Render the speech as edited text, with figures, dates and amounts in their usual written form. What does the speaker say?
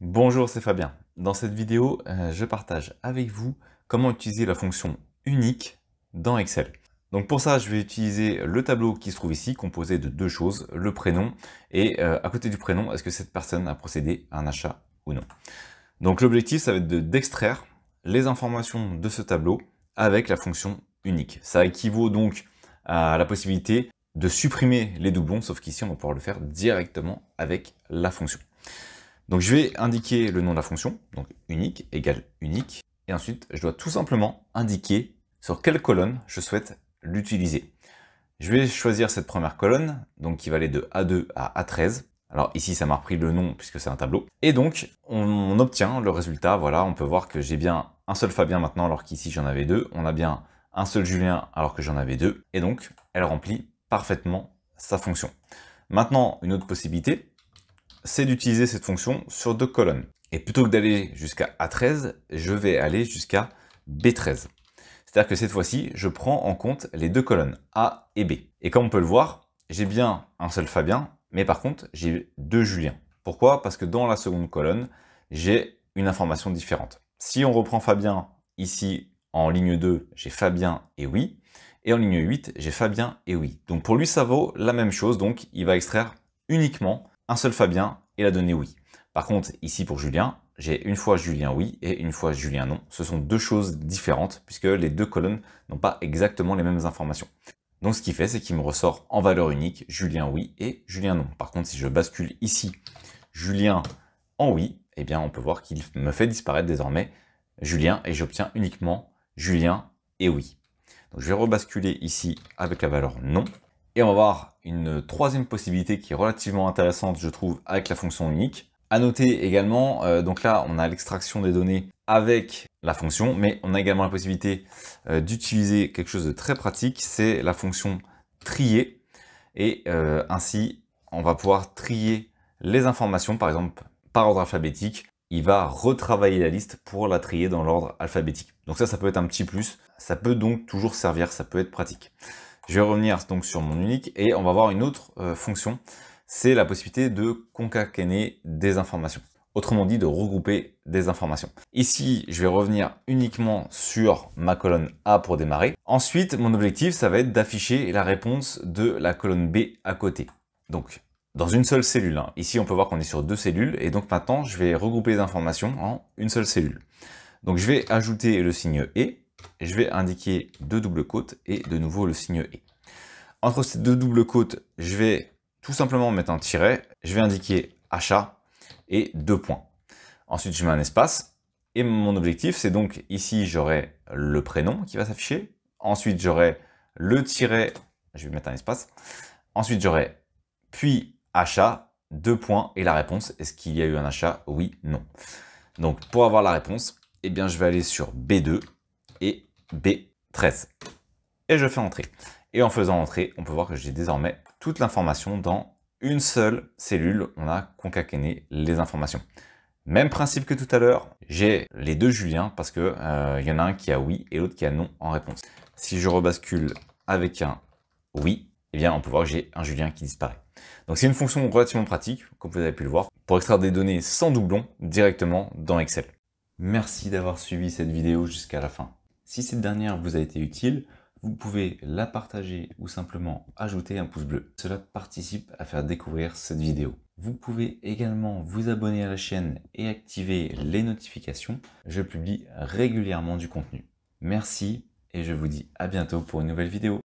Bonjour, c'est Fabien. Dans cette vidéo, je partage avec vous comment utiliser la fonction unique dans Excel. Donc pour ça, je vais utiliser le tableau qui se trouve ici, composé de deux choses, le prénom et à côté du prénom, est-ce que cette personne a procédé à un achat ou non. Donc l'objectif, ça va être d'extraire les informations de ce tableau avec la fonction unique. Ça équivaut donc à la possibilité de supprimer les doublons, sauf qu'ici, on va pouvoir le faire directement avec la fonction. Donc je vais indiquer le nom de la fonction, donc unique égale unique, et ensuite je dois tout simplement indiquer sur quelle colonne je souhaite l'utiliser. Je vais choisir cette première colonne, donc qui va aller de A2 à A13. Alors ici ça m'a repris le nom puisque c'est un tableau. Et donc on obtient le résultat, voilà, on peut voir que j'ai bien un seul Fabien maintenant alors qu'ici j'en avais deux. On a bien un seul Julien alors que j'en avais deux. Et donc elle remplit parfaitement sa fonction. Maintenant une autre possibilité, c'est d'utiliser cette fonction sur deux colonnes. Et plutôt que d'aller jusqu'à A13, je vais aller jusqu'à B13. C'est-à-dire que cette fois-ci, je prends en compte les deux colonnes, A et B. Et comme on peut le voir, j'ai bien un seul Fabien, mais par contre, j'ai deux Julien. Pourquoi? Parce que dans la seconde colonne, j'ai une information différente. Si on reprend Fabien, ici, en ligne 2, j'ai Fabien et oui. Et en ligne 8, j'ai Fabien et oui. Donc pour lui, ça vaut la même chose, donc il va extraire uniquement un seul Fabien et la donnée oui. Par contre, ici pour Julien, j'ai une fois Julien oui et une fois Julien non. Ce sont deux choses différentes puisque les deux colonnes n'ont pas exactement les mêmes informations. Donc ce qu'il fait, c'est qu'il me ressort en valeur unique Julien oui et Julien non. Par contre, si je bascule ici Julien en oui, eh bien on peut voir qu'il me fait disparaître désormais Julien et j'obtiens uniquement Julien et oui. Donc je vais rebasculer ici avec la valeur non. Et on va voir une troisième possibilité qui est relativement intéressante, je trouve, avec la fonction unique. À noter également, donc là, on a l'extraction des données avec la fonction, mais on a également la possibilité d'utiliser quelque chose de très pratique, c'est la fonction trier. Et ainsi, on va pouvoir trier les informations, par exemple, par ordre alphabétique. Il va retravailler la liste pour la trier dans l'ordre alphabétique. Donc ça peut être un petit plus. Ça peut donc toujours servir, ça peut être pratique. Je vais revenir donc sur mon unique et on va voir une autre fonction, c'est la possibilité de concaténer des informations. Autrement dit, de regrouper des informations. Ici, je vais revenir uniquement sur ma colonne A pour démarrer. Ensuite, mon objectif, ça va être d'afficher la réponse de la colonne B à côté. Donc, dans une seule cellule. Ici, on peut voir qu'on est sur deux cellules. Et donc maintenant, je vais regrouper les informations en une seule cellule. Donc, je vais ajouter le signe et je vais indiquer deux doubles côtes et de nouveau le signe et. Entre ces deux doubles côtes, je vais tout simplement mettre un tiret, je vais indiquer achat et deux points. Ensuite, je mets un espace et mon objectif, c'est donc ici, j'aurai le prénom qui va s'afficher. Ensuite, j'aurai le tiret, je vais mettre un espace. Ensuite, j'aurai puis achat, deux points et la réponse, est-ce qu'il y a eu un achat? Oui, non. Donc, pour avoir la réponse, eh bien, je vais aller sur B2 et B13. Et je fais entrer. Et en faisant entrer, on peut voir que j'ai désormais toute l'information dans une seule cellule. On a concaténé les informations. Même principe que tout à l'heure, j'ai les deux Julien parce que y en a un qui a oui et l'autre qui a non en réponse. Si je rebascule avec un oui, eh bien on peut voir que j'ai un Julien qui disparaît. Donc c'est une fonction relativement pratique, comme vous avez pu le voir, pour extraire des données sans doublon directement dans Excel. Merci d'avoir suivi cette vidéo jusqu'à la fin. Si cette dernière vous a été utile, vous pouvez la partager ou simplement ajouter un pouce bleu. Cela participe à faire découvrir cette vidéo. Vous pouvez également vous abonner à la chaîne et activer les notifications. Je publie régulièrement du contenu. Merci et je vous dis à bientôt pour une nouvelle vidéo.